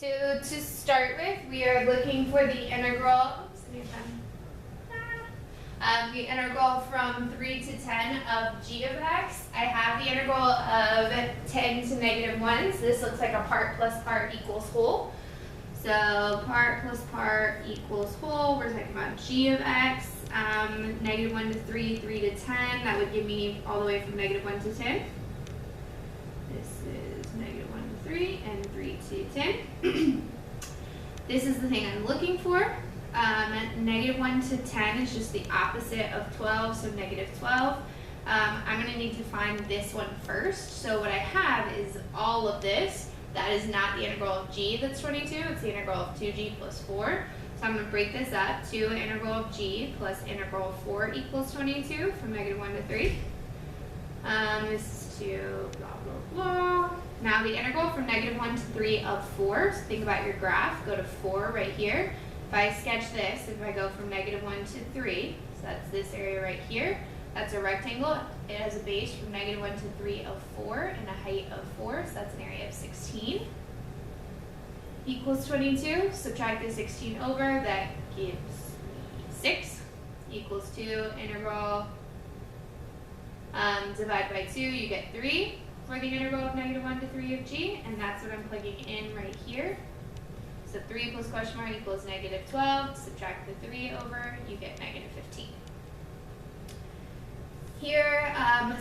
So to start with, we are looking for the integral. The integral from 3 to 10 of g of x. I have the integral of 10 to negative 1, so this looks like a part plus part equals whole. So part plus part equals whole, we're talking about g of x, negative 1 to 3, 3 to 10, that would give me all the way from negative 1 to 10. This is negative 1 to 3 and 3 to 10. This is the thing I'm looking for. Negative 1 to 10 is just the opposite of 12, so negative 12. I'm going to need to find this one first. So what I have is all of this. That is not the integral of g that's 22. It's the integral of 2g plus 4. So I'm going to break this up to integral of g plus integral of 4 equals 22 from negative 1 to 3. This is to blah, blah, blah. Now the integral from negative 1 to 3 of 4. So think about your graph. Go to 4 right here. If I sketch this, if I go from negative 1 to 3, so that's this area right here, that's a rectangle. It has a base from negative 1 to 3 of 4 and a height of 4, so that's an area of 16. Equals 22, subtract the 16 over, that gives me 6, equals 2, integral, divide by 2, you get 3 for the integral of negative 1 to 3 of g, and that's what I'm plugging in right here. So 3 plus question mark equals negative 12. Subtract the 3 over, you get negative 15. Here,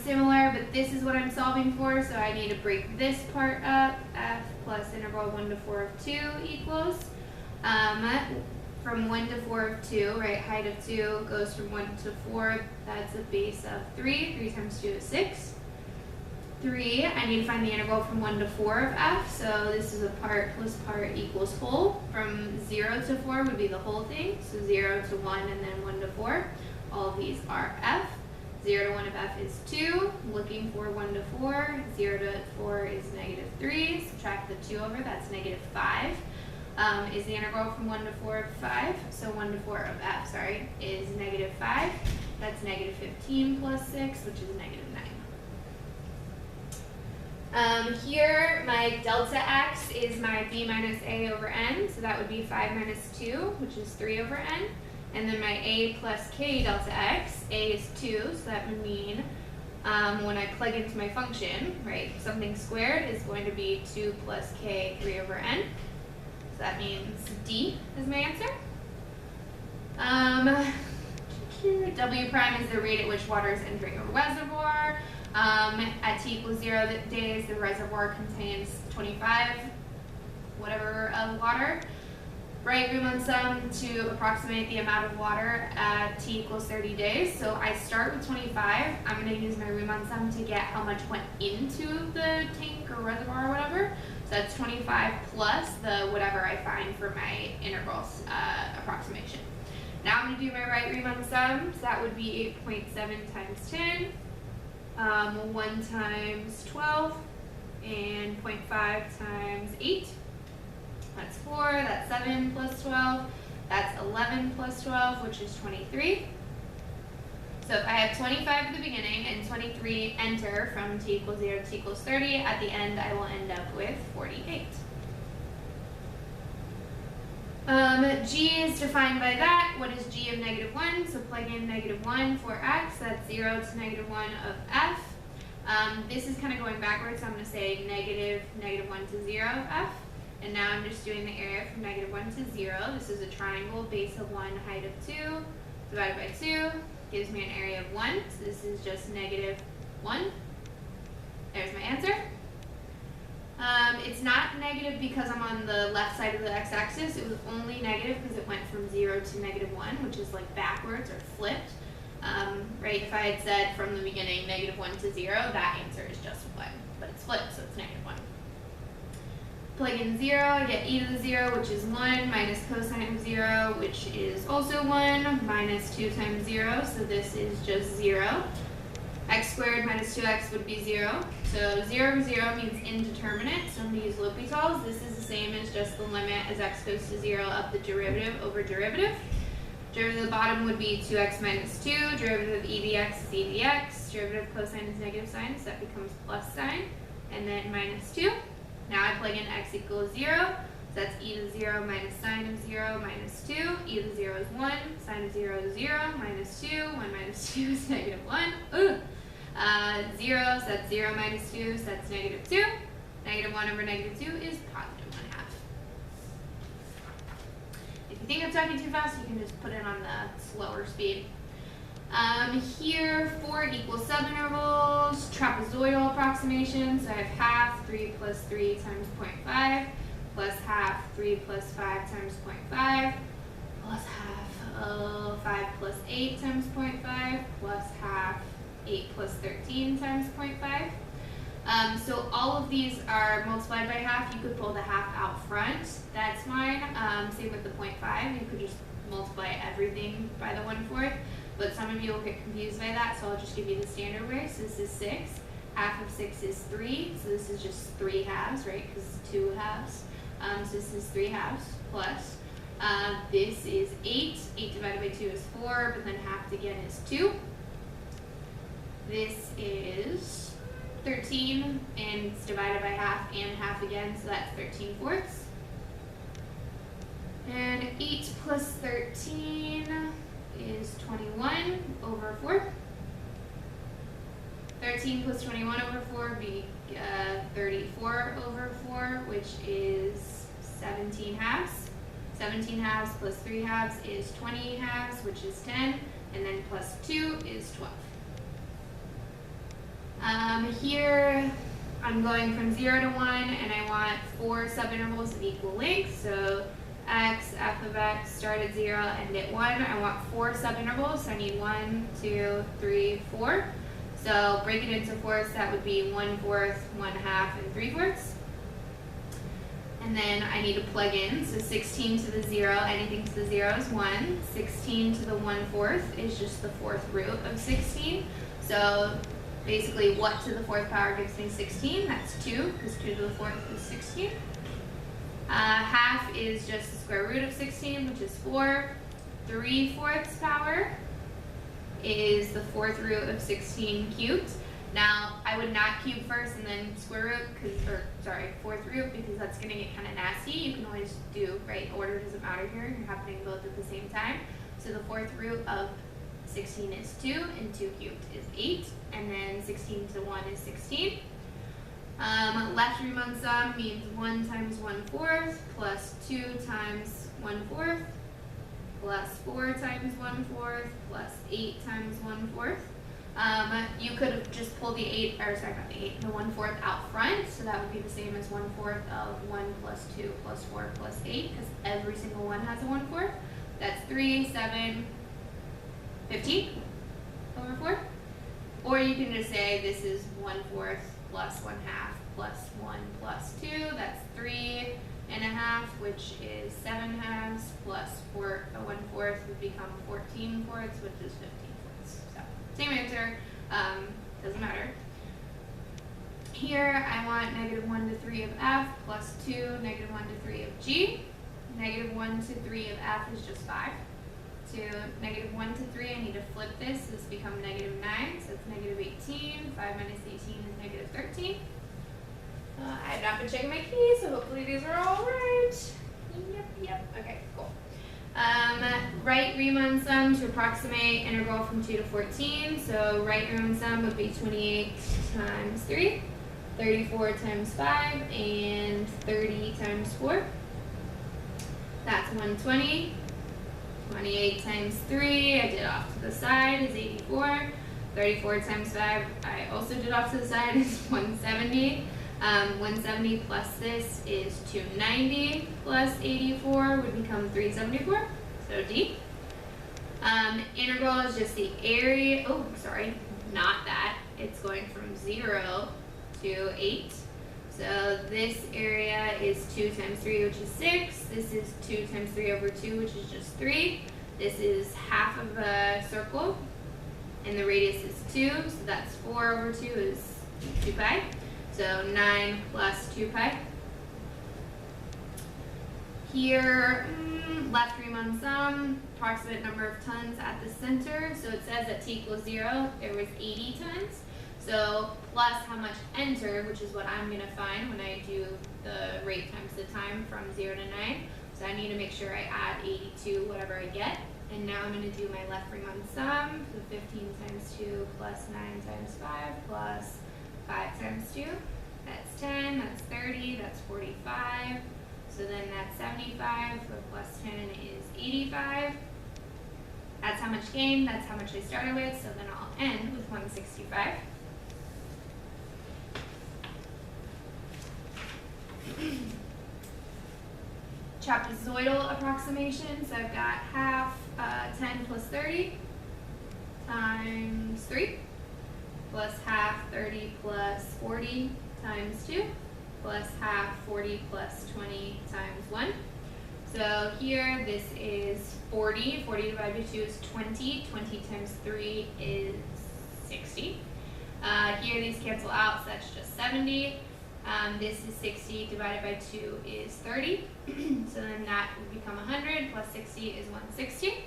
similar, but this is what I'm solving for, so I need to break this part up. F plus integral 1 to 4 of 2 equals, from 1 to 4 of 2, right, height of 2 goes from 1 to 4, that's a base of 3. 3 times 2 is 6. 3, I need to find the integral from 1 to 4 of f, so this is a part plus part equals whole. From 0 to 4 would be the whole thing, so 0 to 1 and then 1 to 4. All of these are f. 0 to 1 of f is 2, looking for 1 to 4. 0 to 4 is negative 3, subtract the 2 over, that's negative 5. Is the integral from 1 to 4 of 5, so 1 to 4 of f, sorry, is negative 5. That's negative 15 plus 6, which is negative 9. Here, my delta x is my b minus a over n, so that would be 5 minus 2, which is 3 over n. And then my a plus k delta x, a is 2, so that would mean when I plug into my function, right, something squared is going to be 2 plus k 3 over n. So that means D is my answer. W prime is the rate at which water is entering a reservoir. At t equals 0 days, the reservoir contains 25 whatever of water. Write Riemann sum to approximate the amount of water at t equals 30 days. So I start with 25. I'm going to use my Riemann sum to get how much went into the tank or reservoir or whatever. So that's 25 plus the whatever I find for my integrals approximation. Now I'm going to do my right Riemann sum. So that would be 8.7 times 10. 1 times 12, and 0.5 times 8. That's 4, that's 7 plus 12, that's 11 plus 12, which is 23. So if I have 25 at the beginning and 23 enter from t equals 0 to t equals 30, at the end I will end up with 48. G is defined by that. What is g of negative 1? So plug in negative 1 for x. That's 0 to negative 1 of f. This is kind of going backwards, so I'm going to say negative 1 to 0 of f. And now I'm just doing the area from negative 1 to 0. This is a triangle, base of 1, height of 2, divided by 2. Gives me an area of 1. So this is just negative 1. There's my answer. It's not negative because I'm on the left side of the x-axis. It was only negative because it went from 0 to negative 1, which is like backwards or flipped. Right, if I had said from the beginning negative 1 to 0, that answer is just 1. But it's flipped, so it's negative 1. Plug in 0, I get e to the 0, which is 1, minus cosine of 0, which is also 1, minus 2 times 0, so this is just 0. X squared minus 2x would be 0. So 0 over 0 means indeterminate, so I'm going to use L'Hopital's. This is the same as just the limit as x goes to 0 of the derivative over derivative. Derivative of the bottom would be 2x minus 2. Derivative of e dx is e dx. Derivative of cosine is negative sign, so that becomes plus sign. And then minus 2. Now I plug in x equals 0. So that's e to the 0 minus sine of 0 minus 2. E to the 0 is 1. Sine of 0 is 0 minus 2. 1 minus 2 is negative 1. 0, so that's 0 minus 2, so that's negative 2. Negative 1 over negative 2 is positive 1/2. If you think I'm talking too fast, you can just put it on the slower speed. Here, 4 equal subintervals, trapezoidal approximation. So I have half 3 plus 3 times 0.5 plus half 3 plus 5 times 0.5 plus half 5 plus 8 times 0.5 plus half 8 plus 13 times 0.5. So all of these are multiplied by half. You could pull the half out front. That's fine. Same with the 0.5. You could just multiply everything by the 1/4. But some of you will get confused by that, so I'll just give you the standard way. So this is 6. Half of 6 is 3. So this is just 3 halves, right? Because it's 2 halves. So this is 3 halves plus. This is 8. 8 divided by 2 is 4, but then halved again is 2. This is 13, and it's divided by half and half again, so that's 13/4. And 8 plus 13 is 21 over 4. 13 plus 21 over 4 would be 34 over 4, which is 17 halves. 17 halves plus 3 halves is 20 halves, which is 10, and then plus 2 is 12. Here, I'm going from 0 to 1, and I want 4 subintervals of equal length. So x, f of x, start at 0, end at 1. I want 4 subintervals, so I need 1, 2, 3, 4. So break it into fourths, that would be 1/4, 1/2, and 3/4. And then I need to plug in, so 16 to the 0, anything to the 0 is 1. 16 to the 1/4 is just the 4th root of 16. So basically, what to the 4th power gives me 16? That's 2, because 2 to the 4th is 16. Half is just the square root of 16, which is 4. 3/4 power is the 4th root of 16 cubed. Now, I would not cube first and then square root, 4th root, because that's going to get kind of nasty. You can always do, right, order doesn't matter here. You're happening both at the same time. So the 4th root of 16 is 2, and 2 cubed is 8, and then 16 to 1 is 16. Left Riemann sum means 1 times 1/4 plus 2 times 1/4 plus 4 times 1/4 plus 8 times 1/4. You could have just pulled the 1/4 out front, so that would be the same as 1/4 of 1 plus 2 plus 4 plus 8, because every single one has a 1/4. That's 3, 7, 15 over 4. Or you can just say this is 1/4 plus 1/2 plus 1 plus 2. That's 3.5, which is 7 halves, plus 1/4 would become 14/4, which is 15/4. So same answer, doesn't matter. Here I want -1 to 3 of f plus 2, -1 to 3 of g. -1 to 3 of f is just 5. To -1 to 3, I need to flip this. This becomes -9, so it's -18. 5 minus 18 is -13. I have not been checking my keys, so hopefully these are all right. Yep. Okay, cool. Right Riemann sum to approximate integral from 2 to 14. So right Riemann sum would be 28 times 3, 34 times 5, and 30 times 4. That's 120. 28 times 3, I did off to the side, is 84. 34 times 5, I also did off to the side, is 170. 170 plus this is 290 plus 84 would become 374, so D. Integral is just the area, not that. It's going from 0 to 8. So this area is 2 times 3, which is 6. This is 2 times 3 over 2, which is just 3. This is half of a circle, and the radius is 2, so that's 4 over 2 is 2 pi. So 9 plus 2 pi. Here, left Riemann sum, approximate number of tons at the center. So it says at t equals 0, there was 80 tons. So plus how much entered, which is what I'm going to find when I do the rate times the time from 0 to 9. So I need to make sure I add 82, whatever I get. And now I'm going to do my left Riemann sum. So 15 times 2 plus 9 times 5 plus 5 times 2. That's 10, that's 30, that's 45. So then that's 75, so plus 10 is 85. That's how much gain, that's how much I started with, so then I'll end with 165. Trapezoidal approximation, so I've got half 10 plus 30 times 3 plus half 30 plus 40 times 2 plus half 40 plus 20 times 1. So here this is 40. 40 divided by 2 is 20. 20 times 3 is 60. Here these cancel out, so that's just 70. This is 60 divided by 2 is 30. So then that would become 100 plus 60 is 160.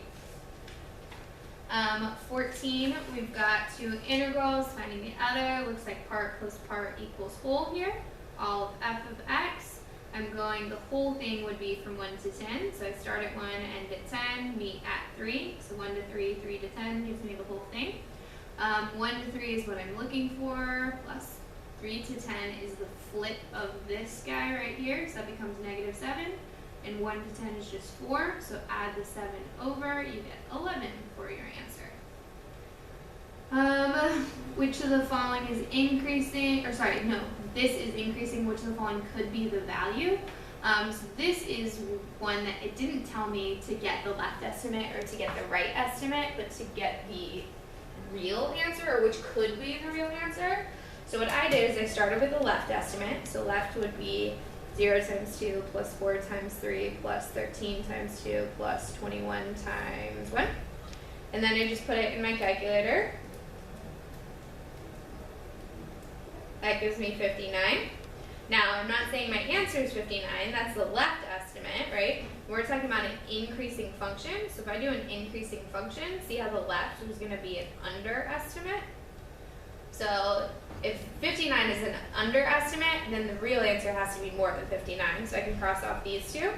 14, we've got two integrals, finding the other. Looks like part plus part equals whole here. All of f of x. I'm going, the whole thing would be from 1 to 10. So I start at 1, end at 10, meet at 3. So 1 to 3, 3 to 10 gives me the whole thing. 1 to 3 is what I'm looking for, plus 3 to 10 is the flip of this guy right here. So that becomes negative 7. And 1 to 10 is just 4. So add the 7 over, you get 11 for your answer. Which of the following is increasing, or sorry, no, this is increasing, which of the following could be the value. So this is one that it didn't tell me to get the left estimate or to get the right estimate, but to get the real answer, or which could be the real answer. So what I did is I started with the left estimate. So left would be 0 times 2 plus 4 times 3 plus 13 times 2 plus 21 times 1. And then I just put it in my calculator. That gives me 59. Now, I'm not saying my answer is 59. That's the left estimate, right? We're talking about an increasing function. So if I do an increasing function, see how the left is going to be an underestimate? So if 59 is an underestimate, then the real answer has to be more than 59. So I can cross off these two.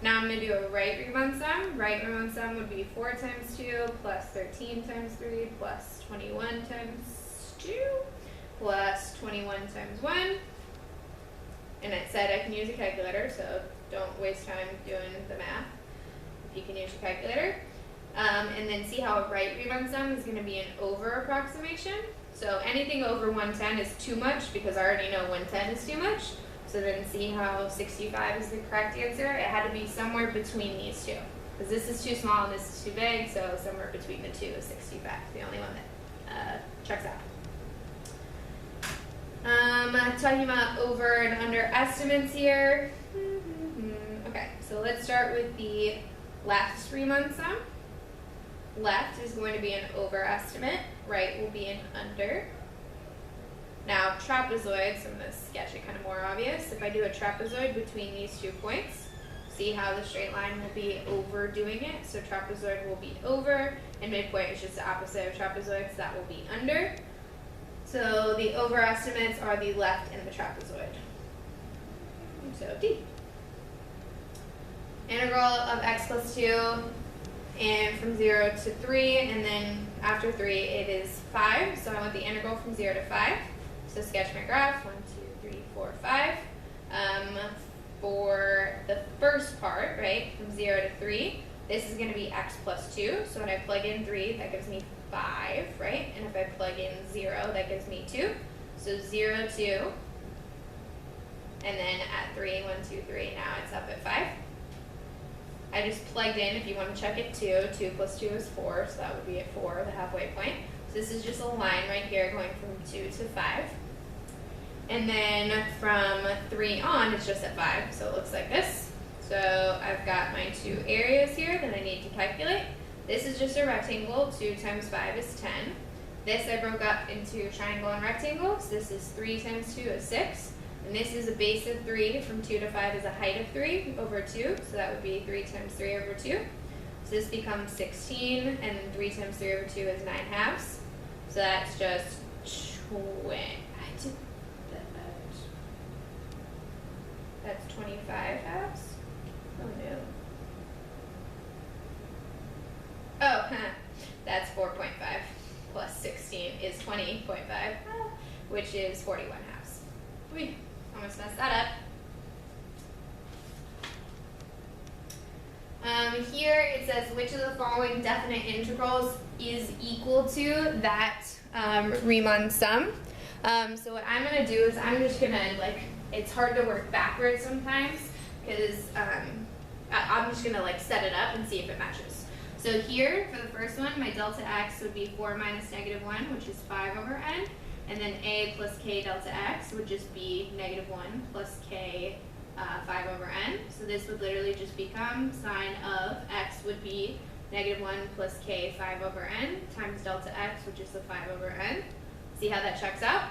Now I'm going to do a right Riemann sum. Right Riemann sum would be 4 times 2 plus 13 times 3 plus 21 times 2 plus 21 times 1. And it said I can use a calculator, so don't waste time doing the math if you can use your calculator. And then see how a right Riemann sum is going to be an over approximation. So anything over 110 is too much because I already know 110 is too much. So then see how 65 is the correct answer. It had to be somewhere between these two. Because this is too small and this is too big, so somewhere between the two is 65. The only one that checks out. Talking about over and under estimates here. Okay, so let's start with the left Riemann sum. Left is going to be an overestimate. Right will be an under. Now trapezoid, so I'm going to sketch it kind of more obvious. If I do a trapezoid between these 2 points, see how the straight line will be overdoing it. So trapezoid will be over, and midpoint is just the opposite of trapezoid, so that will be under. So the overestimates are the left and the trapezoid. So D. Integral of x plus 2, and from 0 to 3, and then after 3 it is 5. So I want the integral from 0 to 5. So sketch my graph, 1, 2, 3, 4, 5. For the first part, right, from 0 to 3, this is going to be x plus 2. So when I plug in 3, that gives me 5, right? And if I plug in 0, that gives me 2. So 0, 2. And then at 3, 1, 2, 3, now it's up at 5. I just plugged in, if you want to check it, 2. 2 plus 2 is 4, so that would be at 4, the halfway point. So this is just a line right here going from 2 to 5. And then from 3 on, it's just at 5, so it looks like this. So I've got my 2 areas here that I need to calculate. This is just a rectangle. 2 times 5 is 10. This I broke up into triangle and rectangle. So this is 3 times 2 is 6. And this is a base of 3. From 2 to 5 is a height of 3 over 2. So that would be 3 times 3 over 2. So this becomes 16. And 3 times 3 over 2 is 9 halves. So that's just That's 25 halves. Oh no. Oh, that's 4.5 plus 16 is 20.5, which is 41 halves. We almost messed that up. Here it says which of the following definite integrals is equal to that Riemann sum. So what I'm going to do is I'm just going to, it's hard to work backwards sometimes because I'm just going to set it up and see if it matches. So here for the first one, my delta x would be 4 minus negative 1, which is 5 over n. And then a plus k delta x would just be negative 1 plus k 5 over n. So this would literally just become sine of x would be negative 1 plus k 5 over n times delta x, which is the 5 over n. See how that checks out?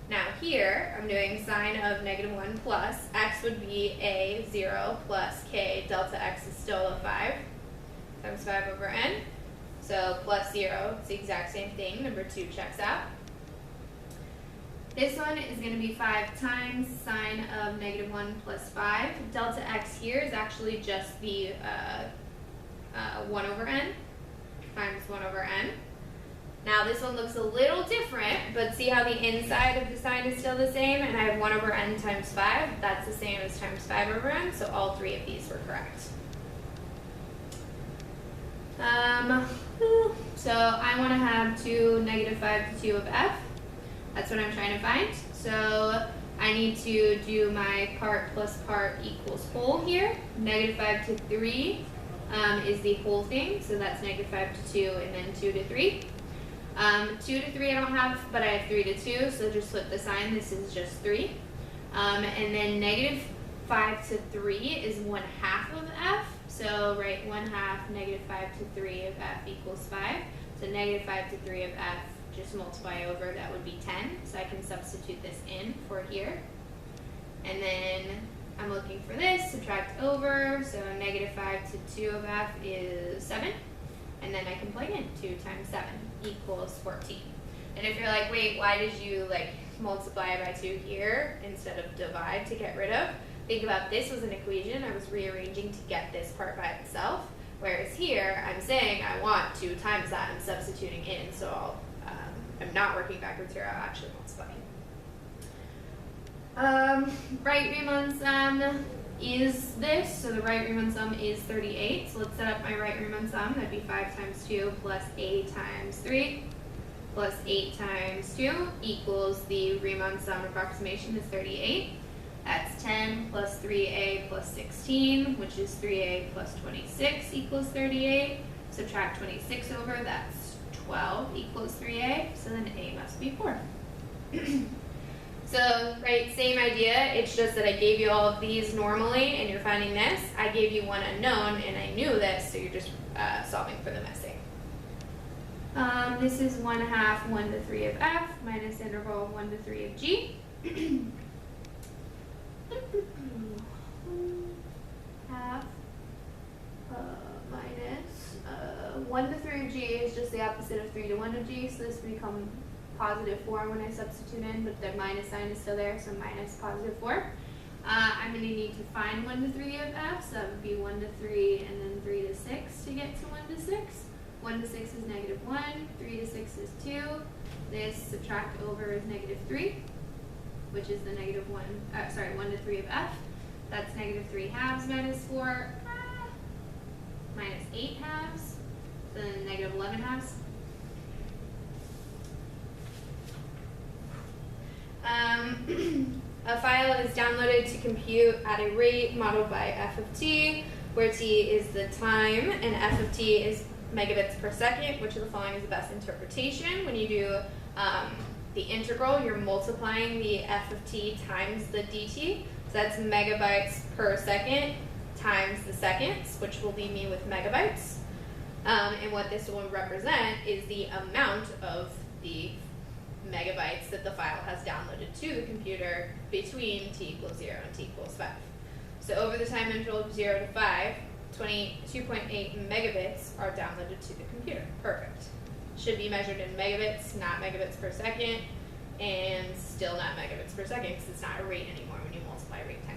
Now here, I'm doing sine of negative 1 plus x would be a 0 plus k delta x is still a 5 times 5 over n. So plus 0, it's the exact same thing. Number 2 checks out. This one is going to be 5 times sine of negative 1 plus 5. Delta x here is actually just the 1 over n times 1 over n. Now this one looks a little different, but see how the inside of the sign is still the same, and I have 1 over n times 5. That's the same as times 5 over n, so all 3 of these were correct. So I want to have 2 negative 5 to 2 of f. That's what I'm trying to find. So I need to do my part plus part equals whole here. Negative 5 to 3 is the whole thing, so that's negative 5 to 2 and then 2 to 3. 2 to 3 I don't have, but I have 3 to 2, so just flip the sign. This is just 3. And then negative 5 to 3 is 1/2 of f. So write 1/2 negative 5 to 3 of f equals 5. So negative 5 to 3 of f, just multiply over, that would be 10. So I can substitute this in for here. And then I'm looking for this, subtract over, so negative 5 to 2 of f is 7. And then I can plug in 2 times 7 equals 14. And if you're like, wait, why did you multiply by 2 here instead of divide to get rid of? Think about this was an equation. I was rearranging to get this part by itself. Whereas here, I'm saying I want 2 times that. I'm substituting in, so I'm not working backwards here. I'll actually multiply. Right Riemann sum is this. So the right Riemann sum is 38. So let's set up my right Riemann sum. That'd be 5 times 2 plus 8 times 3 plus 8 times 2 equals the Riemann sum approximation is 38. That's 10 plus 3a plus 16, which is 3a plus 26 equals 38. Subtract 26 over, that's 12 equals 3a. So then a must be 4. So, right, same idea. It's just that I gave you all of these normally, and you're finding this. I gave you one unknown, and I knew this, so you're just solving for the missing. This is 1/2 1 to 3 of f minus integral 1 to 3 of g. Half minus 1 to 3 of g is just the opposite of 3 to 1 of g, so this will become positive 4 when I substitute in, but the minus sign is still there, so minus positive 4. I'm going to need to find 1 to 3 of f, so that would be 1 to 3 and then 3 to 6 to get to 1 to 6. 1 to 6 is negative 1, 3 to 6 is 2. This subtract over is negative 3, which is the negative 1 to 3 of f. That's negative 3 halves minus 4, minus 8 halves, then negative 11 halves. A file is downloaded to compute at a rate modeled by f of t, where t is the time and f of t is megabits per second. Which of the following is the best interpretation? When you do the integral, you're multiplying the f of t times the dt. So that's megabytes per second times the seconds, which will leave me with megabytes. And what this will represent is the amount of the megabytes that the file has downloaded to the computer between t equals 0 and t equals 5. So over the time interval of 0 to 5, 22.8 megabits are downloaded to the computer. Perfect. should be measured in megabits, not megabits per second, and still not megabits per second because it's not a rate anymore when you multiply rate times